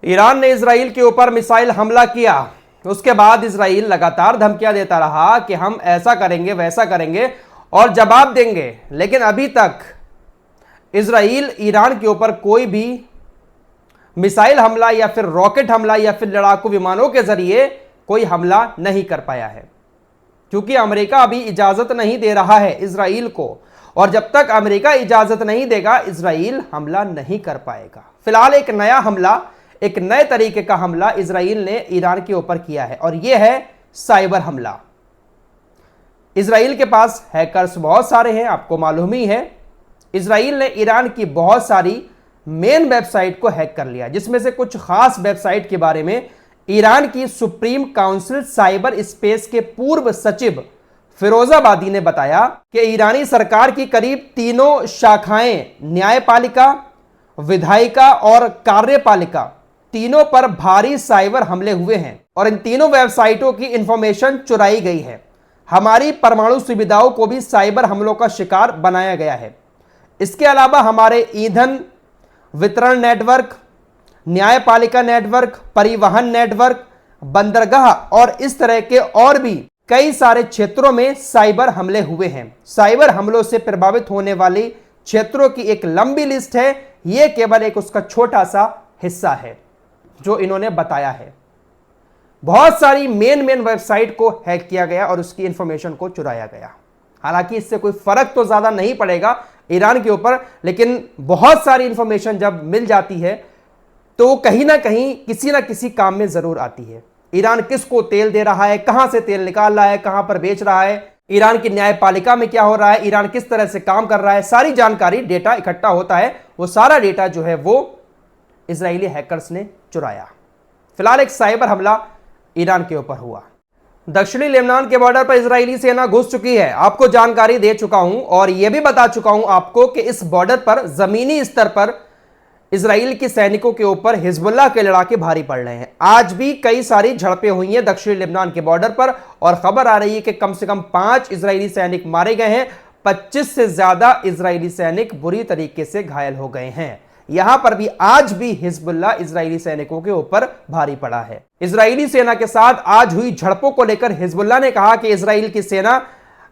Iran ने Israel के ऊपर मिसाइल हमला किया। उसके बाद इजराइल लगातार धमकियां देता रहा कि हम ऐसा करेंगे वैसा करेंगे और जवाब देंगे, लेकिन अभी तक इजराइल ईरान के ऊपर कोई भी मिसाइल हमला या फिर रॉकेट हमला या फिर लड़ाकू विमानों के जरिए कोई हमला नहीं कर पाया है, क्योंकि अमेरिका अभी इजाजत नहीं दे रहा है इजराइल को, और जब तक अमेरिका इजाजत नहीं देगा इजराइल हमला नहीं कर पाएगा। फिलहाल एक नया हमला, एक नए तरीके का हमला इजराइल ने ईरान के ऊपर किया है और यह है साइबर हमला। इजराइल के पास हैकर्स बहुत सारे हैं, आपको मालूम ही है। इजराइल ने ईरान की बहुत सारी मेन वेबसाइट को हैक कर लिया, जिसमें से कुछ खास वेबसाइट के बारे में ईरान की सुप्रीम काउंसिल साइबर स्पेस के पूर्व सचिव फिरोजाबादी ने बताया कि ईरानी सरकार की करीब तीनों शाखाएं, न्यायपालिका, विधायिका और कार्यपालिका, तीनों पर भारी साइबर हमले हुए हैं और इन तीनों वेबसाइटों की इंफॉर्मेशन चुराई गई है। हमारी परमाणु सुविधाओं को भी साइबर हमलों का शिकार बनाया गया है। इसके अलावा हमारे ईंधन वितरण नेटवर्क, न्यायपालिका नेटवर्क, परिवहन नेटवर्क, बंदरगाह और इस तरह के और भी कई सारे क्षेत्रों में साइबर हमले हुए हैं। साइबर हमलों से प्रभावित होने वाले क्षेत्रों की एक लंबी लिस्ट है, यह केवल एक उसका छोटा सा हिस्सा है जो इन्होंने बताया है। बहुत सारी मेन वेबसाइट को हैक किया गया और उसकी इंफॉर्मेशन को चुराया गया। हालांकि इससे कोई फर्क तो ज्यादा नहीं पड़ेगा ईरान के ऊपर, लेकिन बहुत सारी इंफॉर्मेशन जब मिल जाती है तो कहीं ना कहीं किसी ना किसी काम में जरूर आती है। ईरान किसको तेल दे रहा है, कहां से तेल निकाल रहा है, कहां पर बेच रहा है, ईरान की न्यायपालिका में क्या हो रहा है, ईरान किस तरह से काम कर रहा है, सारी जानकारी, डेटा इकट्ठा होता है। वो सारा डेटा जो है वो इजरायली हैकर्स ने चुराया। फिलहाल एक साइबर हमला ईरान के ऊपर हुआ। दक्षिणी लेबनान के बॉर्डर पर इजरायली सेना घुस चुकी है। आपको जानकारी दे चुका हूं और यह भी बता चुका हूं आपको कि इस बॉर्डर पर जमीनी स्तर पर इजराइल के सैनिकों के ऊपर हिजबुल्लाह के लड़ाके भारी पड़ रहे हैं। आज भी कई सारी झड़पें हुई हैं दक्षिणी लेबनान के बॉर्डर पर और खबर आ रही है कि कम से कम 5 इजरायली सैनिक मारे गए हैं, 25 से ज्यादा इजरायली सैनिक बुरी तरीके से घायल हो गए हैं। यहां पर भी आज भी हिजबुल्लाह इजरायली सैनिकों के ऊपर भारी पड़ा है। इजरायली सेना के साथ आज हुई झड़पों को लेकर हिजबुल्लाह ने कहा कि इजराइल की सेना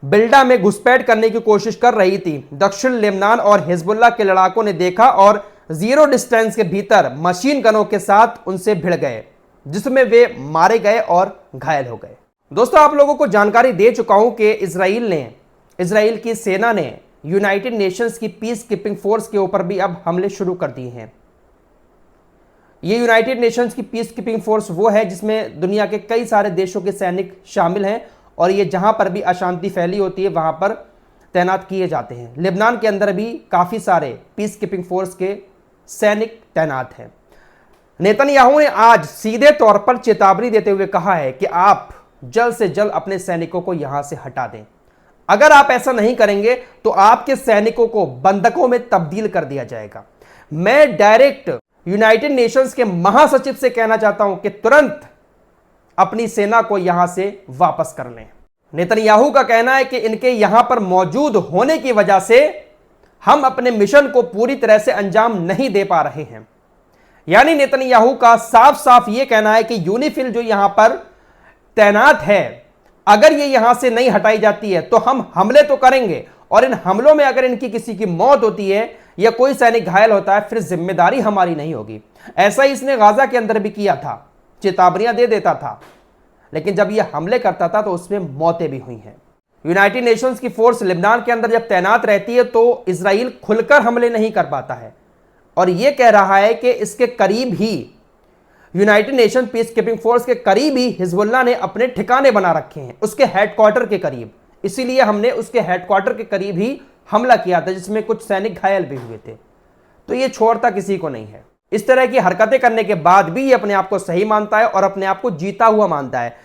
बिल्डा में घुसपैठ करने की कोशिश कर रही थी। दक्षिण लेबनान और हिजबुल्लाह के लड़ाकों ने देखा और जीरो डिस्टेंस के भीतर मशीन गनों के साथ उनसे भिड़ गए, जिसमें वे मारे गए और घायल हो गए। दोस्तों, आप लोगों को जानकारी दे चुका हूं कि इजराइल की सेना ने यूनाइटेड नेशंस की पीस कीपिंग फोर्स के ऊपर भी अब हमले शुरू कर दिए हैं। ये यूनाइटेड नेशंस की पीस कीपिंग फोर्स वो है जिसमें दुनिया के कई सारे देशों के सैनिक शामिल हैं और ये जहां पर भी अशांति फैली होती है वहां पर तैनात किए जाते हैं। लेबनान के अंदर भी काफी सारे पीस कीपिंग फोर्स के सैनिक तैनात हैं। नेतन्याहू ने आज सीधे तौर पर चेतावनी देते हुए कहा है कि आप जल्द से जल्द अपने सैनिकों को यहां से हटा दें। अगर आप ऐसा नहीं करेंगे तो आपके सैनिकों को बंधकों में तब्दील कर दिया जाएगा। मैं डायरेक्ट यूनाइटेड नेशंस के महासचिव से कहना चाहता हूं कि तुरंत अपनी सेना को यहां से वापस कर लें। नेतन्याहू का कहना है कि इनके यहां पर मौजूद होने की वजह से हम अपने मिशन को पूरी तरह से अंजाम नहीं दे पा रहे हैं। यानी नेतन्याहू का साफ साफ यह कहना है कि यूनिफिल जो यहां पर तैनात है, अगर ये यहां से नहीं हटाई जाती है तो हम हमले तो करेंगे और इन हमलों में अगर इनकी किसी की मौत होती है या कोई सैनिक घायल होता है फिर जिम्मेदारी हमारी नहीं होगी। ऐसा ही इसने गाजा के अंदर भी किया था, चेतावनियां दे देता था, लेकिन जब यह हमले करता था तो उसमें मौतें भी हुई हैं। यूनाइटेड नेशंस की फोर्स लेबनान के अंदर जब तैनात रहती है तो इजराइल खुलकर हमले नहीं कर पाता है और यह कह रहा है कि इसके करीब ही United Nation peacekeeping force के करीब ही हिजबुल्लाह ने अपने ठिकाने बना रखे हैं, उसके हेडक्वार्टर के करीब। इसीलिए हमने उसके हेडक्वार्टर के करीब ही हमला किया था, जिसमें कुछ सैनिक घायल भी हुए थे। तो ये छोड़ता किसी को नहीं है। इस तरह की हरकतें करने के बाद भी ये अपने आप को सही मानता है और अपने आप को जीता हुआ मानता है।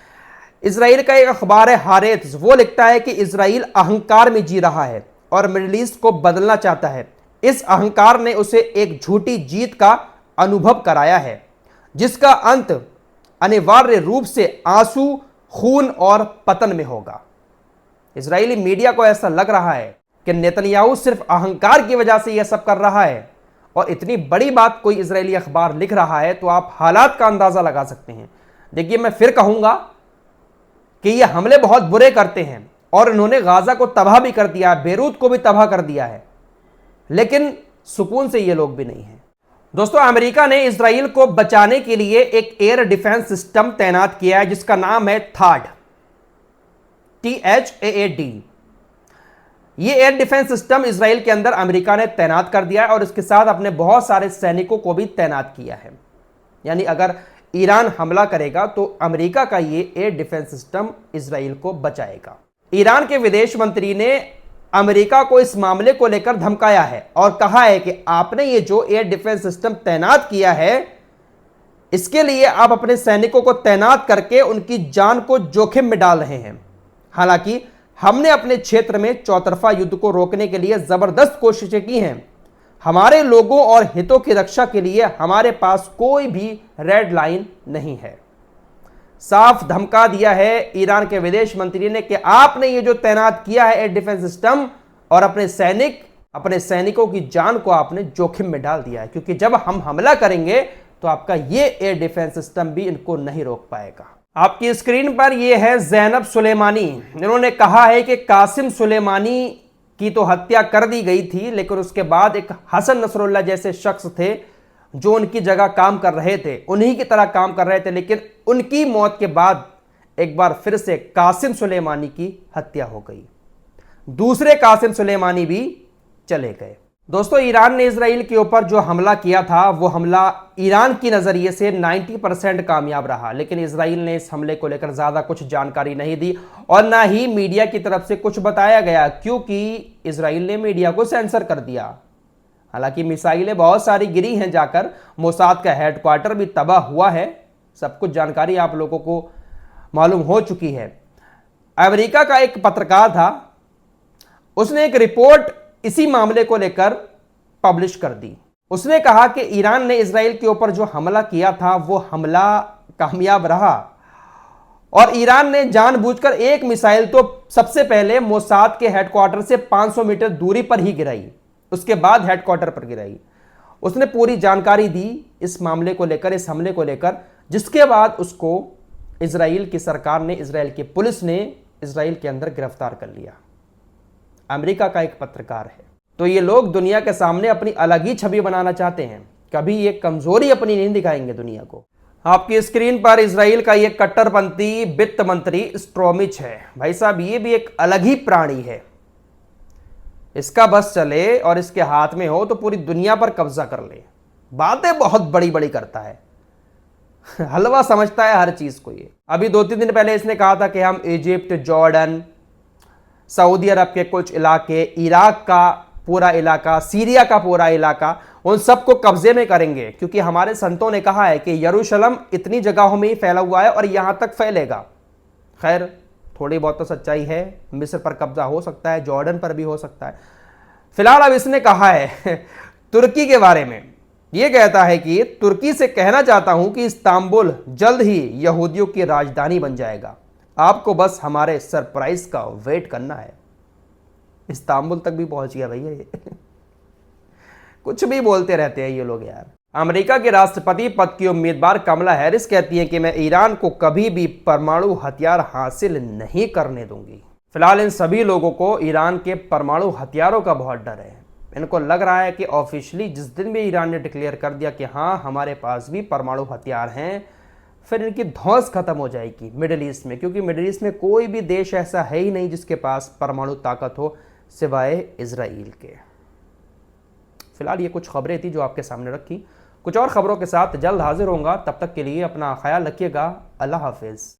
इजराइल का एक अखबार है हारेत्स, वो लिखता है कि इजराइल अहंकार में जी रहा है और मिडिल ईस्ट को बदलना चाहता है। इस अहंकार ने उसे एक झूठी जीत का अनुभव कराया है, जिसका अंत अनिवार्य रूप से आंसू, खून और पतन में होगा। इजरायली मीडिया को ऐसा लग रहा है कि नेतन्याहू सिर्फ अहंकार की वजह से यह सब कर रहा है और इतनी बड़ी बात कोई इजरायली अखबार लिख रहा है तो आप हालात का अंदाजा लगा सकते हैं। देखिए, मैं फिर कहूंगा कि ये हमले बहुत बुरे करते हैं और इन्होंने गाजा को तबाह भी कर दिया है, बेरूत को भी तबाह कर दिया है, लेकिन सुकून से ये लोग भी नहीं हैं। दोस्तों, अमेरिका ने इजराइल को बचाने के लिए एक एयर डिफेंस सिस्टम तैनात किया है जिसका नाम है THAAD, THAAD। ये एयर डिफेंस सिस्टम इजराइल के अंदर अमेरिका ने तैनात कर दिया है और इसके साथ अपने बहुत सारे सैनिकों को भी तैनात किया है। यानी अगर ईरान हमला करेगा तो अमेरिका का ये एयर डिफेंस सिस्टम इजराइल को बचाएगा। ईरान के विदेश मंत्री ने अमेरिका को इस मामले को लेकर धमकाया है और कहा है कि आपने ये जो एयर डिफेंस सिस्टम तैनात किया है, इसके लिए आप अपने सैनिकों को तैनात करके उनकी जान को जोखिम में डाल रहे हैं। हालांकि हमने अपने क्षेत्र में चौतरफा युद्ध को रोकने के लिए जबरदस्त कोशिशें की हैं। हमारे लोगों और हितों की रक्षा के लिए हमारे पास कोई भी रेड लाइन नहीं है। साफ धमका दिया है ईरान के विदेश मंत्री ने कि आपने ये जो तैनात किया है एयर डिफेंस सिस्टम और अपने सैनिकों की जान को आपने जोखिम में डाल दिया है, क्योंकि जब हम हमला करेंगे तो आपका ये एयर डिफेंस सिस्टम भी इनको नहीं रोक पाएगा। आपकी स्क्रीन पर ये है ज़ैनब सुलेमानी। इन्होंने कहा है कि कासिम सुलेमानी की तो हत्या कर दी गई थी, लेकिन उसके बाद एक हसन नसरुल्लाह जैसे शख्स थे जो उनकी जगह काम कर रहे थे, उन्हीं की तरह काम कर रहे थे, लेकिन उनकी मौत के बाद एक बार फिर से कासिम सुलेमानी की हत्या हो गई। दूसरे कासिम सुलेमानी भी चले गए। दोस्तों, ईरान ने इजराइल के ऊपर जो हमला किया था वो हमला ईरान की नज़रिए से 90% कामयाब रहा, लेकिन इजराइल ने इस हमले को लेकर ज़्यादा कुछ जानकारी नहीं दी और ना ही मीडिया की तरफ से कुछ बताया गया, क्योंकि इजराइल ने मीडिया को सेंसर कर दिया। हालांकि मिसाइलें बहुत सारी गिरी हैं जाकर, मोसाद का हेडक्वार्टर भी तबाह हुआ है, सब कुछ जानकारी आप लोगों को मालूम हो चुकी है। अमेरिका का एक पत्रकार था, उसने एक रिपोर्ट इसी मामले को लेकर पब्लिश कर दी। उसने कहा कि ईरान ने इजराइल के ऊपर जो हमला किया था वो हमला कामयाब रहा और ईरान ने जानबूझकर एक मिसाइल तो सबसे पहले मोसाद के हेडक्वार्टर से 500 मीटर दूरी पर ही गिराई, उसके बाद हेडक्वार्टर पर गिराई। उसने पूरी जानकारी दी इस मामले को लेकर, इस हमले को लेकर, जिसके बाद उसको इजराइल की सरकार ने, इजराइल की पुलिस ने इजराइल के अंदर गिरफ्तार कर लिया। अमेरिका का एक पत्रकार है। तो ये लोग दुनिया के सामने अपनी अलग ही छवि बनाना चाहते हैं, कभी ये कमजोरी अपनी नहीं दिखाएंगे दुनिया को। आपकी स्क्रीन पर इजराइल का ये कट्टरपंथी वित्त मंत्री स्ट्रोमिच है। भाई साहब, ये भी एक अलग ही प्राणी है। इसका बस चले और इसके हाथ में हो तो पूरी दुनिया पर कब्जा कर ले। बातें बहुत बड़ी बड़ी करता है, हलवा समझता है हर चीज को। ये अभी 2-3 दिन पहले इसने कहा था कि हम इजिप्ट, जॉर्डन, सऊदी अरब के कुछ इलाके, इराक का पूरा इलाका, सीरिया का पूरा इलाका, उन सबको कब्जे में करेंगे, क्योंकि हमारे संतों ने कहा है कि यरूशलेम इतनी जगहों में ही फैला हुआ है और यहां तक फैलेगा। खैर, थोड़ी बहुत तो सच्चाई है, मिस्र पर कब्जा हो सकता है, जॉर्डन पर भी हो सकता है। फिलहाल अब इसने कहा है तुर्की के बारे में, यह कहता है कि तुर्की से कहना चाहता हूं कि इस्तांबुल जल्द ही यहूदियों की राजधानी बन जाएगा, आपको बस हमारे सरप्राइज का वेट करना है। इस्तांबुल तक भी पहुंच गया भैया ये कुछ भी बोलते रहते हैं ये लोग यार। अमेरिका के राष्ट्रपति पद की उम्मीदवार कमला हैरिस कहती हैं कि मैं ईरान को कभी भी परमाणु हथियार हासिल नहीं करने दूंगी। फिलहाल इन सभी लोगों को ईरान के परमाणु हथियारों का बहुत डर है। इनको लग रहा है कि ऑफिशियली जिस दिन भी ईरान ने डिक्लेयर कर दिया कि हाँ हमारे पास भी परमाणु हथियार हैं, फिर इनकी धौंस खत्म हो जाएगी मिडिल ईस्ट में, क्योंकि मिडिल ईस्ट में कोई भी देश ऐसा है ही नहीं जिसके पास परमाणु ताकत हो सिवाय इजराइल के। फिलहाल ये कुछ खबरें थी जो आपके सामने रखी। कुछ और खबरों के साथ जल्द हाजिर होऊंगा, तब तक के लिए अपना ख्याल रखिएगा। अल्लाह हाफिज।